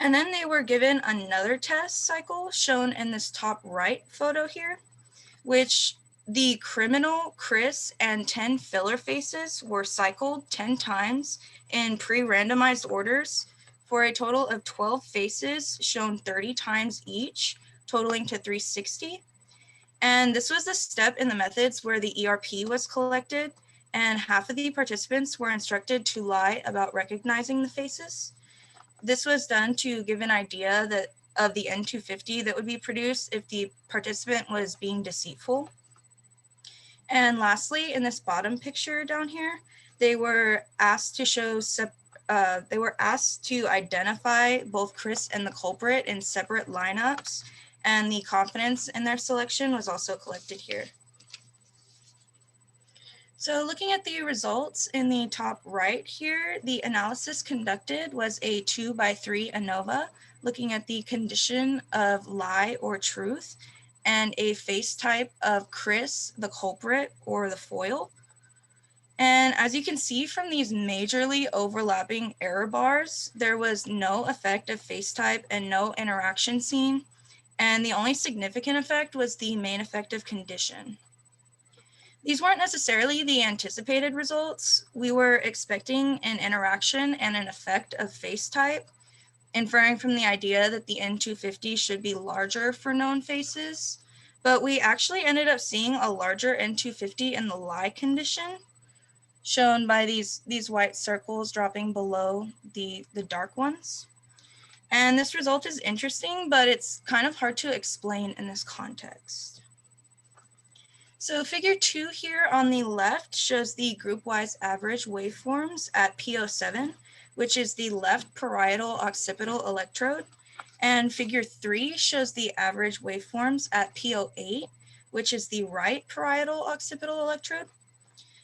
And then they were given another test cycle shown in this top right photo here, which the criminal, Chris, and 10 filler faces were cycled 10 times in pre-randomized orders for a total of 12 faces shown 30 times each, totaling to 360. And this was the step in the methods where the ERP was collected, and half of the participants were instructed to lie about recognizing the faces. This was done to give an idea of the N250 that would be produced if the participant was being deceitful. And lastly, in this bottom picture down here, they were asked to identify both Chris and the culprit in separate lineups, and the confidence in their selection was also collected here. So looking at the results in the top right here, the analysis conducted was a 2x3 ANOVA, looking at the condition of lie or truth, and a face type of Chris, the culprit, or the foil. And as you can see from these majorly overlapping error bars, there was no effect of face type and no interaction seen. And the only significant effect was the main effect of condition. These weren't necessarily the anticipated results. We were expecting an interaction and an effect of face type, inferring from the idea that the N250 should be larger for known faces, but we actually ended up seeing a larger N250 in the lie condition, shown by these white circles dropping below the dark ones. And this result is interesting, but it's kind of hard to explain in this context. So figure 2 here on the left shows the group-wise average waveforms at P07, which is the left parietal occipital electrode, and figure 3 shows the average waveforms at P08, which is the right parietal occipital electrode.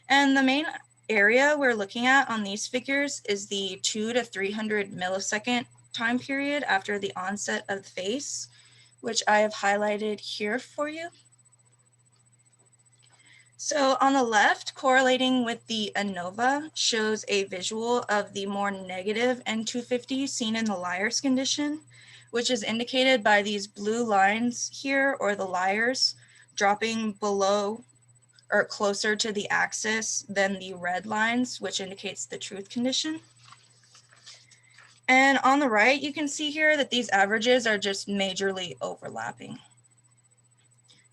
And the main area we're looking at on these figures is the 200 to 300 millisecond time period after the onset of the face, which I have highlighted here for you. So on the left, correlating with the ANOVA shows a visual of the more negative N250 seen in the liar's condition, which is indicated by these blue lines here, or the liars, dropping below or closer to the axis than the red lines, which indicates the truth condition. And on the right, you can see here that these averages are just majorly overlapping.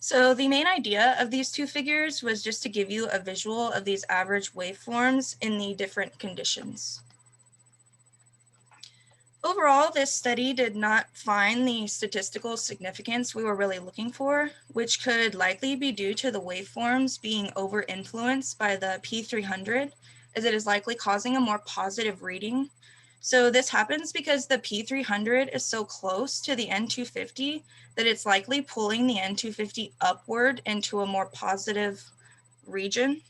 So the main idea of these two figures was just to give you a visual of these average waveforms in the different conditions. Overall, this study did not find the statistical significance we were really looking for, which could likely be due to the waveforms being over-influenced by the P300, as it is likely causing a more positive reading. So this happens because the P300 is so close to the N250 that it's likely pulling the N250 upward into a more positive region.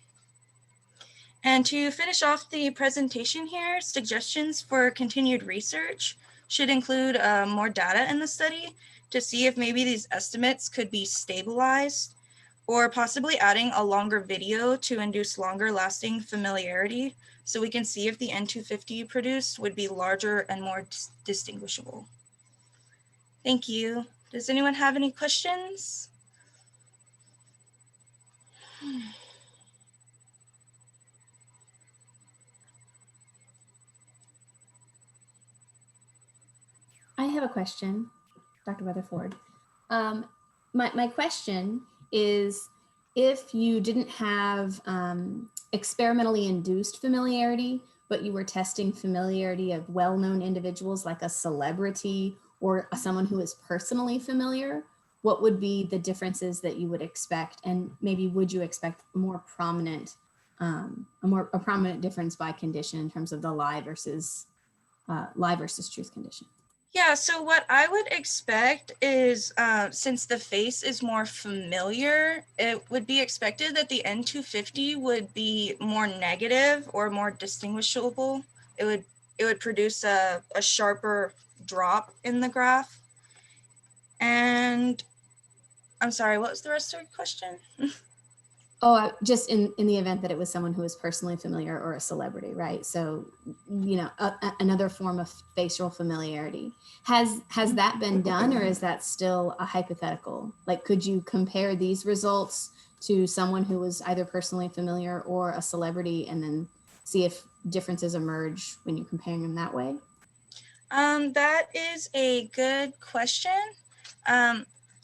And to finish off the presentation here, suggestions for continued research should include more data in the study to see if maybe these estimates could be stabilized, or possibly adding a longer video to induce longer lasting familiarity so we can see if the N250 produced would be larger and more distinguishable. Thank you. Does anyone have any questions? I have a question, Dr. Weatherford. My question is, if you didn't have experimentally induced familiarity, but you were testing familiarity of well-known individuals like a celebrity or someone who is personally familiar, what would be the differences that you would expect? And maybe would you expect more prominent, a prominent difference by condition in terms of the lie versus truth condition? Yeah, so what I would expect is, since the face is more familiar, it would be expected that the N250 would be more negative or more distinguishable. It would produce a sharper drop in the graph. And I'm sorry, what was the rest of your question? Oh, just in the event that it was someone who is personally familiar or a celebrity, right? So, you know, another form of facial familiarity. Has that been done, or is that still a hypothetical? Like, could you compare these results to someone who was either personally familiar or a celebrity and then see if differences emerge when you're comparing them that way? That is a good question.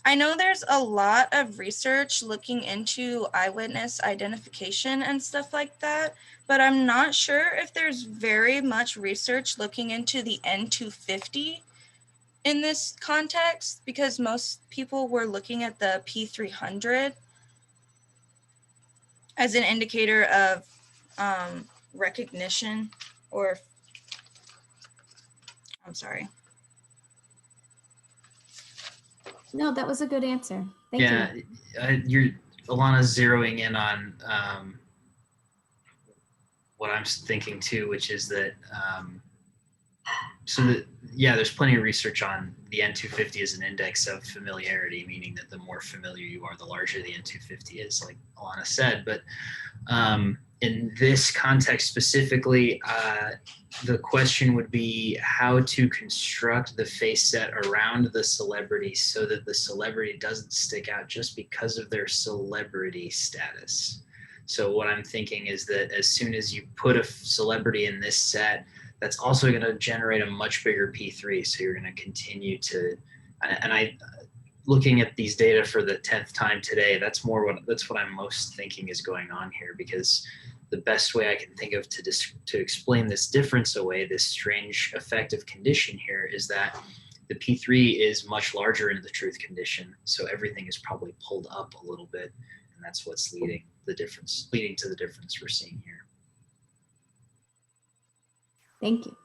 I know there's a lot of research looking into eyewitness identification and stuff like that, but I'm not sure if there's very much research looking into the N250 in this context, because most people were looking at the P300 as an indicator of recognition, or, I'm sorry. No, that was a good answer. Thank you. You're Alana's zeroing in on what I'm thinking too, which is that there's plenty of research on the N250 as an index of familiarity, meaning that the more familiar you are, the larger the N250 is, like Alana said. But in this context specifically, the question would be how to construct the face set around the celebrity so that the celebrity doesn't stick out just because of their celebrity status. So what I'm thinking is that as soon as you put a celebrity in this set, that's also going to generate a much bigger P3. So you're going to continue to, and looking at these data for the 10th time today, that's what I'm most thinking is going on here, because the best way I can think of to explain this difference away, this strange effective condition here, is that the P3 is much larger in the truth condition. So everything is probably pulled up a little bit, and that's what's leading to the difference we're seeing here. Thank you.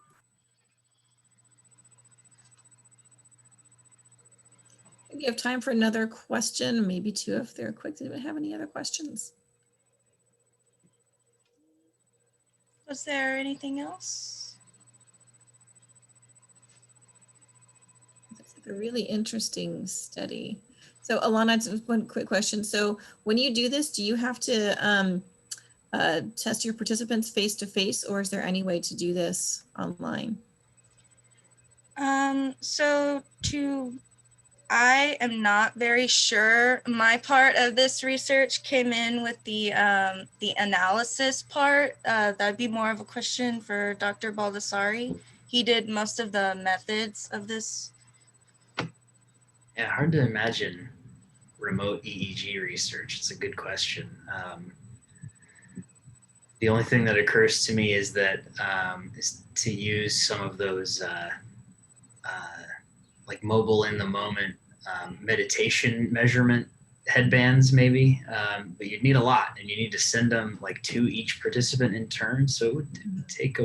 We have time for another question, maybe two if they're quick. Does anyone have any other questions? Was there anything else? It's a really interesting study. So Alana, just one quick question. So when you do this, do you have to test your participants face to face, or is there any way to do this online? I am not very sure. My part of this research came in with the analysis part. That'd be more of a question for Dr. Baldassari. He did most of the methods of this. Yeah, hard to imagine remote EEG research. It's a good question. The only thing that occurs to me is that is to use some of those like mobile in the moment meditation measurement headbands maybe, but you'd need a lot, and you need to send them like to each participant in turn. So it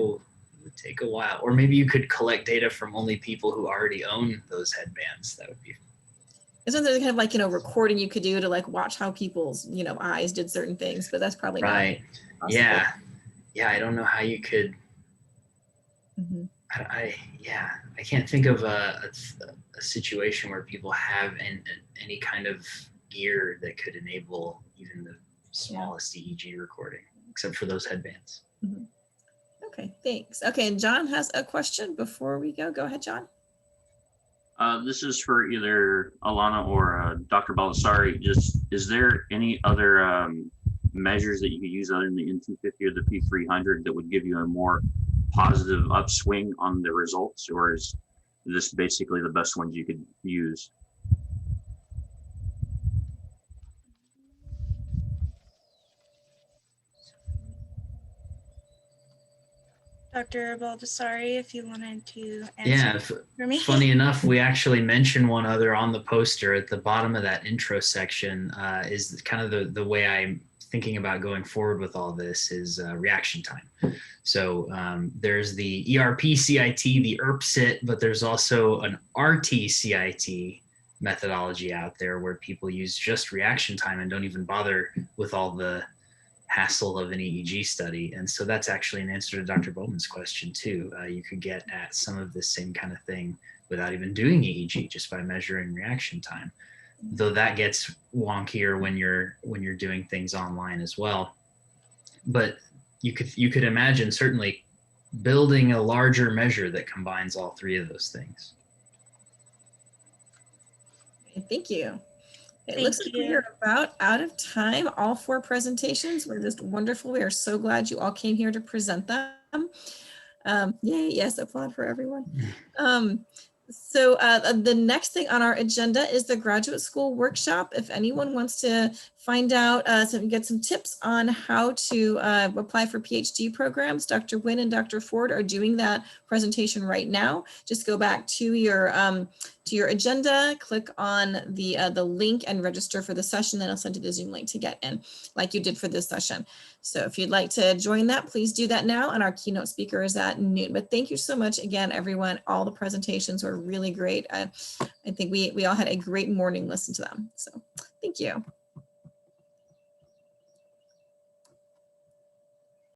would would take a while. Or maybe you could collect data from only people who already own those headbands. That would be. Isn't there kind of like, recording you could do to like watch how people's, eyes did certain things, but that's probably right. Not possible. Yeah. I don't know how you could. Mhm. I can't think of a situation where people have any kind of gear that could enable even the smallest EEG recording, except for those headbands. Mhm. Okay, thanks. Okay, and John has a question before we go. Go ahead, John. This is for either Alana or Dr. Baldessari. Just, is there any other measures that you could use other than the N250 or the P300 that would give you a more positive upswing on the results, or is this basically the best ones you could use? Dr. Baldessari, if you wanted to Yeah, answer for me. Funny enough, we actually mentioned one other on the poster at the bottom of that intro section. Is kind of the way I'm thinking about going forward with all this is reaction time. So there's the ERP-CIT, the ERP-CIT, but there's also an RT-CIT methodology out there where people use just reaction time and don't even bother with all the hassle of an EEG study. And so that's actually an answer to Dr. Bohmann's question too. You could get at some of the same kind of thing without even doing EEG, just by measuring reaction time. Though that gets wonkier when you're doing things online as well. But you could imagine certainly building a larger measure that combines all three of those things. Thank you. It Thank looks like we you. are about out of time. All 4 presentations were just wonderful. We are so glad you all came here to present them. Yay, yes, applaud for everyone. So the next thing on our agenda is the graduate school workshop. If anyone wants to find out, get some tips on how to apply for PhD programs, Dr. Nguyen and Dr. Ford are doing that presentation right now. Just go back to your agenda, click on the link and register for the session. Then I'll send you the Zoom link to get in like you did for this session. So if you'd like to join that, please do that now. And our keynote speaker is at noon. But thank you so much again, everyone. All the presentations were really great. I think we all had a great morning listening to them. So thank you.